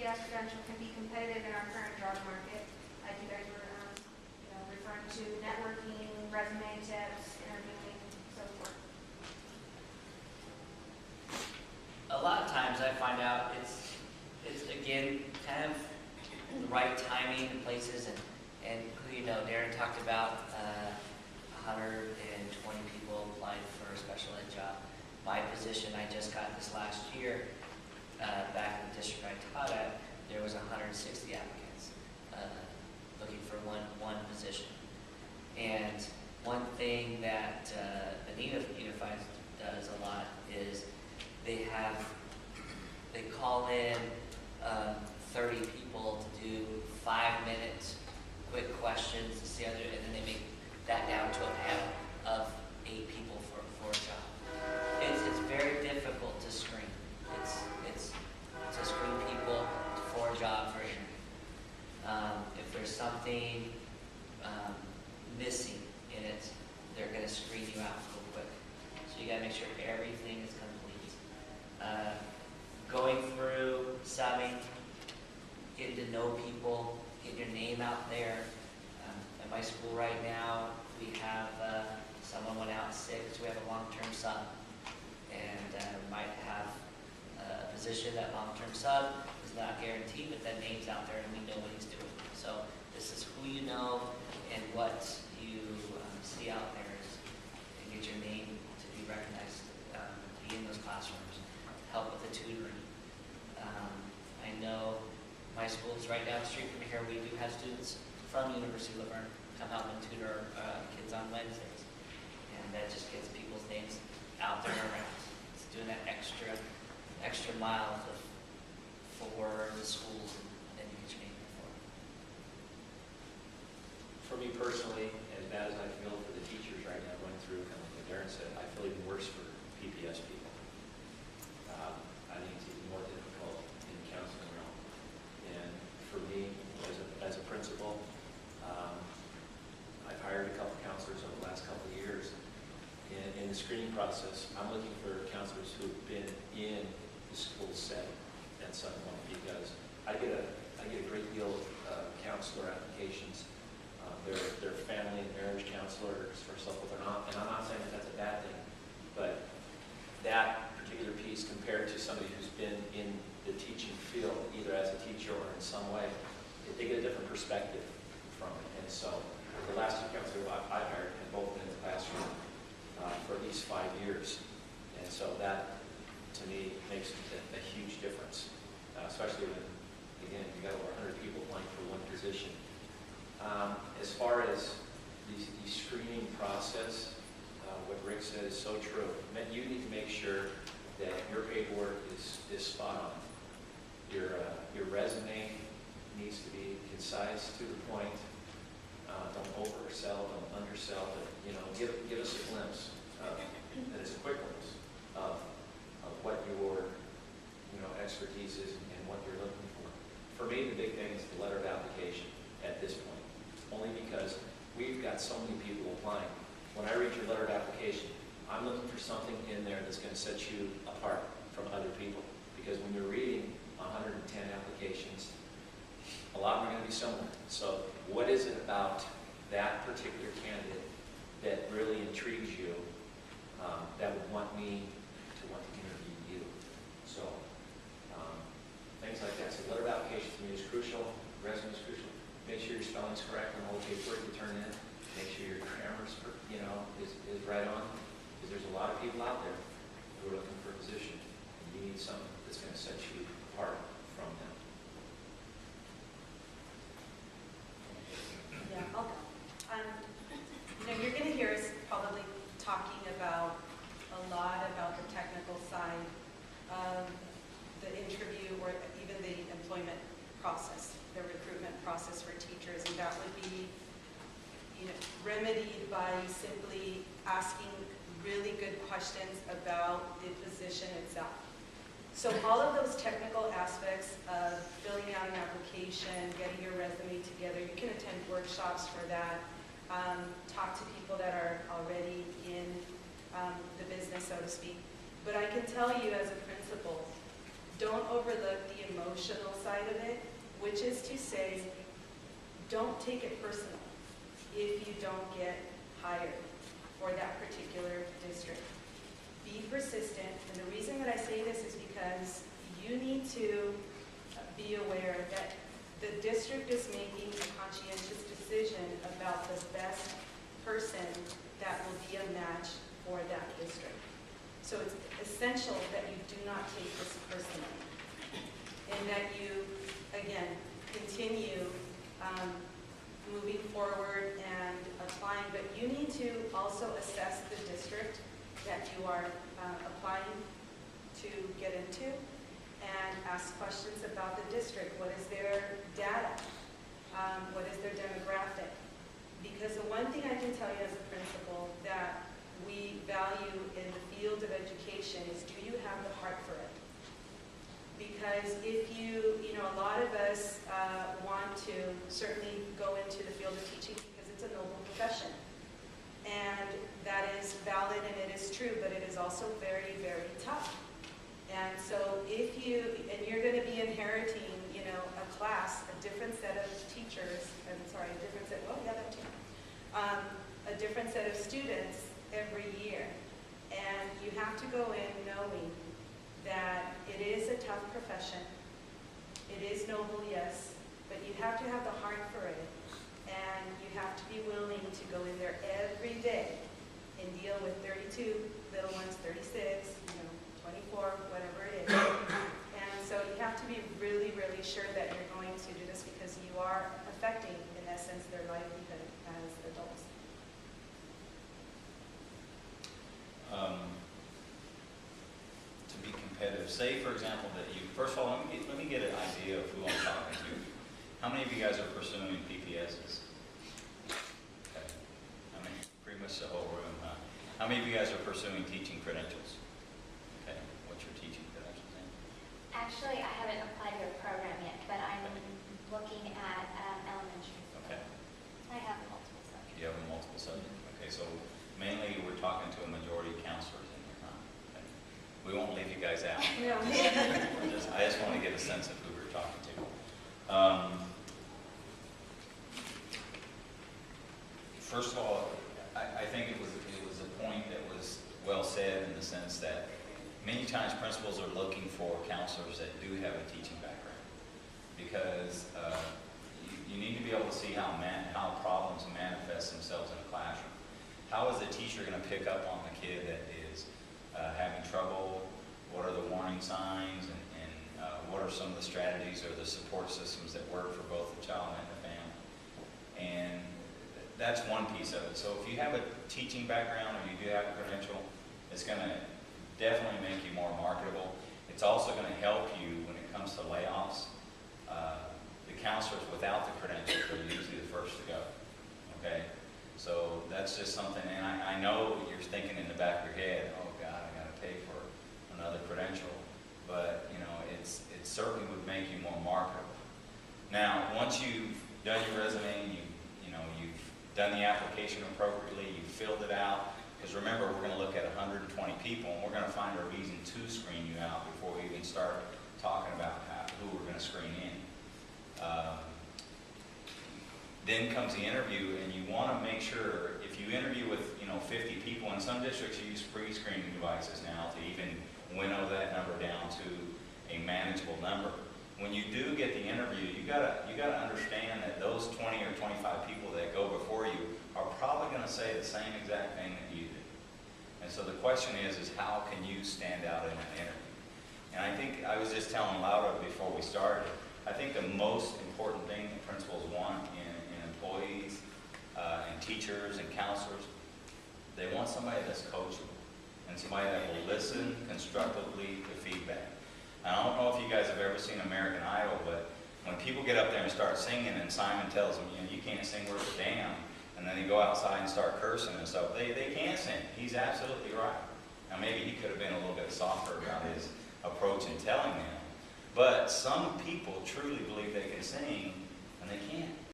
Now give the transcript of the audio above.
GPS credential can be competitive in our current job market. Like you guys were, referring to networking, resume tips, interviewing, so forth. A lot of times I find out it's again kind of the right timing and places, and Darren talked about 120 people applied for a special ed job. My position I just got this last year, back in the district I taught at, there was 160 applicants looking for one position. And one thing that Anita Unified does a lot is they call in 30 people to do 5-minute quick questions to see other, and then they make that down to a panel of 8 people for a job. It's very difficult to screen. It's to screen people for a job for interview. If there's something missing in it, they're going to screen you out real quick. So you got to make sure everything is complete. Going through subbing, getting to know people, getting your name out there. At my school right now, we have someone went out sick, so we have a long-term sub. And we might have a position that long-term sub is not guaranteed, but that name's out there and we know what he's doing. So this is who you know and what you see out there and get your name to be recognized, to be in those classrooms, help with the tutoring. I know my school is right down the street from here. We do have students from University of Laverne come help and tutor kids on Wednesdays. And that just gets people's names out there and around. It's doing that extra mile for the schools and you get your name For me personally, as bad as I feel for the teachers right now going through, kind of like Darren said, I feel even worse for PPS people. I think it's even more difficult in the counseling realm. And for me, as a principal, I've hired a couple counselors over the last couple of years. In the screening process, I'm looking for counselors who've been in the school setting at some point, because I get a great deal of counselor applications. They're family and marriage counselors for stuff with their aunt, and I'm not saying that that's a bad thing, but that particular piece compared to somebody who's been in the teaching field, either as a teacher or in some way, they get a different perspective from it. And so the last 2 counselors I've hired have both been in the classroom for at least 5 years. And so that, to me, makes a huge difference, especially when, again, you've got over 100 people applying for one position. As far as the screening process, what Rick said is so true. You need to make sure that your paperwork is spot on. Your resume needs to be concise, to the point. Don't oversell, don't undersell, but give us a glimpse that is a quick glimpse of what your expertise is and what you're looking for. For me, the big thing is the letter of application at this point, only because we've got so many people applying. When I read your letter of application, I'm looking for something in there that's going to set you apart from other people. Because when you're reading 110 applications, a lot of them are going to be similar. So what is it about that particular candidate that really intrigues you, that would want me to want to interview you? So things like that. So letter of application to me is crucial. Resume is crucial. Make sure your spelling's correct on all the paperwork you turn in. Make sure your grammar is right on. Because there's a lot of people out there who are looking for a position. And you need something that's going to set you apart from them. Yeah, I'll go. You're going to hear us probably talking about a lot about the technical side of the interview or even the employment process, the recruitment process for teachers, and that would be remedied by simply asking really good questions about the position itself. So all of those technical aspects of filling out an application, getting your resume together, you can attend workshops for that, talk to people that are already in the business, so to speak. But I can tell you as a principal, don't overlook the emotion emotional side of it, which is to say, don't take it personal if you don't get hired for that particular district. Be persistent, and the reason that I say this is because you need to be aware that the district is making a conscientious decision about the best person that will be a match for that district. So it's essential that you do not take this personally, and that you, again, continue moving forward and applying, but you need to also assess the district that you are applying to get into, and ask questions about the district. What is their data? What is their demographic? Because the one thing I can tell you as a principal that we value in the field of education is, do you have the heart for it? Because if you know, a lot of us want to certainly go into the field of teaching because it's a noble profession. And that is valid and it is true, but it is also very, very tough. And so if you, and you're going to be inheriting, you know, a class, a different set of teachers, I'm sorry, a different set, well, yeah, that too, a different set of students every year. And you have to go in knowing that it is a tough profession. It is noble, yes, but you have to have the heart for it. And you have to be willing to go in there every day and deal with 32 little ones, 36, you know, 24, whatever it is. And so you have to be really, really sure that you're going to do this because you are affecting, in essence, their livelihood as adults. To be competitive, say for example that you, first of all, let me get an idea of who I'm talking to. How many of you guys are pursuing PPSs? Okay. I mean, pretty much the whole room, huh? How many of you guys are pursuing teaching credentials? Okay, what's your teaching credentials in? Actually, I haven't applied to a program yet, but I'm looking at elementary. Okay. I have multiple subjects. You have a multiple subject. Okay, so mainly we're talking to a majority of counselors in here, huh? Okay. We won't leave you guys out. No. I just want to get a sense of who we're talking to. First of all, I think it was a point that was well said in the sense that many times principals are looking for counselors that do have a teaching background, because you need to be able to see how problems manifest themselves in a classroom. How is the teacher going to pick up on the kid that is having trouble? What are the warning signs, and what are some of the strategies or the support systems that work for both the child and the family? And that's one piece of it. So if you have a teaching background or you do have a credential, it's going to definitely make you more marketable. It's also going to help you when it comes to layoffs. The counselors without the credentials are usually the first to go. Okay? So that's just something, and I know you're thinking in the back of your head, oh God, I got to pay for another credential. But you know, it certainly would make you more marketable. Now, once you've done your resume, you've done the application appropriately, you've filled it out, because remember, we're going to look at 120 people, and we're going to find a reason to screen you out before we even start talking about who we're going to screen in. Then comes the interview, and you want to make sure, if you interview with 50 people, in some districts you use pre-screening devices now to even winnow that number down to a manageable number. When you do get the interview, you gotta understand that those 20 or 25 people that go before you are probably going to say the same exact thing that you did. And so the question is how can you stand out in an interview? And I think I was just telling Laura before we started, I think the most important thing that principals want in employees and teachers and counselors, they want somebody that's coachable and somebody that will listen constructively to feedback. I don't know if you guys have ever seen American Idol, but when people get up there and start singing and Simon tells them, you can't sing worth a damn, and then they go outside and start cursing and stuff, they can't sing. He's absolutely right. Now maybe he could have been a little bit softer about his approach in telling them, but some people truly believe they can sing and they can't.